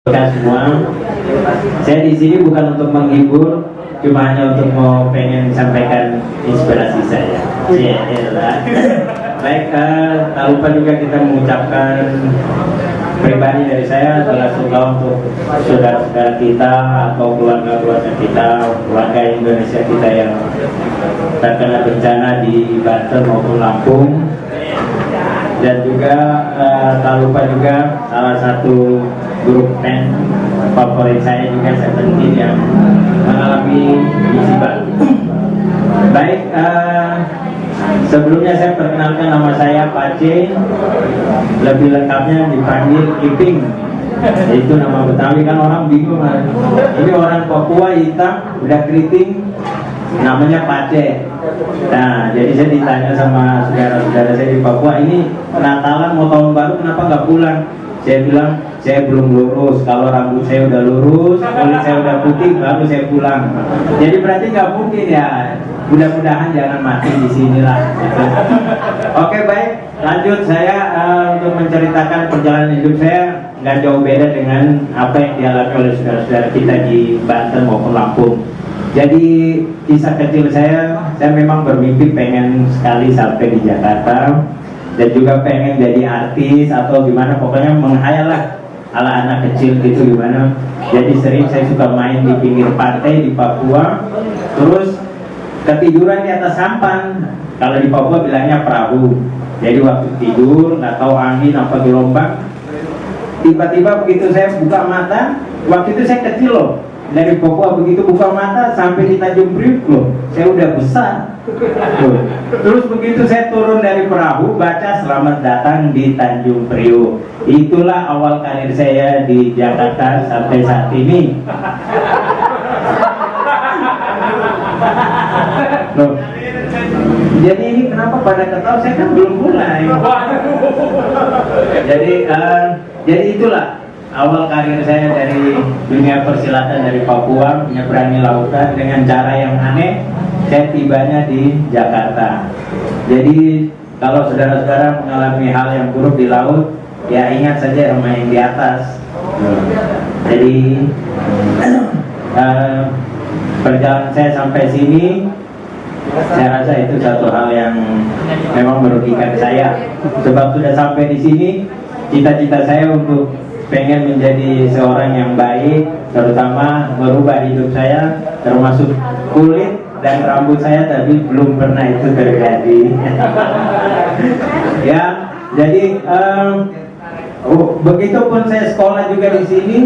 Semua, saya di sini bukan untuk menghibur, cuma hanya untuk pengen sampaikan inspirasi saya. Baik, tak lupa juga kita mengucapkan pribadi dari saya adalah suka untuk saudara-saudara kita atau keluarga-keluarga kita, warga Indonesia kita yang terkena bencana di Banten maupun Lampung. Dan juga tak lupa juga salah satu grup band favorit saya juga Seventeen yang mengalami musibah. Baik, sebelumnya saya perkenalkan, nama saya Pace, lebih lengkapnya dipanggil Iping. Itu nama Betawi, kan orang bingung. Ini orang Papua hitam, udah keriting, namanya Pace. Nah, jadi saya ditanya sama saudara-saudara saya di Papua, ini Natalan mau tahun baru kenapa nggak pulang? Saya bilang, saya belum lurus. Kalau rambut saya udah lurus, kulit saya udah putih, baru saya pulang. Jadi berarti nggak mungkin ya. Mudah-mudahan jangan mati di sinilah. Oke, baik. Lanjut saya untuk menceritakan perjalanan hidup saya nggak jauh beda dengan apa yang dialami oleh saudara-saudara kita di Banten maupun Lampung. Jadi kisah kecil saya memang bermimpi pengen sekali sampai di Jakarta dan juga pengen jadi artis atau gimana, pokoknya menghayal lah ala anak kecil gitu gimana. Jadi sering saya suka main di pinggir pantai di Papua, terus ketiduran di atas sampan. Kalau di Papua bilangnya perahu. Jadi waktu tidur nggak tahu angin apa gelombang, tiba-tiba begitu saya buka mata, waktu itu saya kecil loh. Dari Papua begitu buka mata sampai di Tanjung Priok loh, saya udah besar. Terus begitu saya turun dari perahu, baca selamat datang di Tanjung Priok. Itulah awal karir saya di Jakarta sampai saat ini. Loh, jadi ini kenapa pada ketawa? Saya kan belum mulai. Jadi itulah awal karir saya dari dunia persilatan dari Papua, menyeberangi lautan dengan cara yang aneh. Saya tibanya di Jakarta. Jadi kalau saudara-saudara mengalami hal yang buruk di laut, ya ingat saja sama yang di atas. Jadi perjalanan saya sampai sini, saya rasa itu satu hal yang memang merugikan saya. Sebab sudah sampai di sini, cita-cita saya untuk pengen menjadi seorang yang baik, terutama merubah hidup saya, termasuk kulit dan rambut saya, tapi belum pernah itu terjadi. Ya, jadi begitupun saya sekolah juga di sini.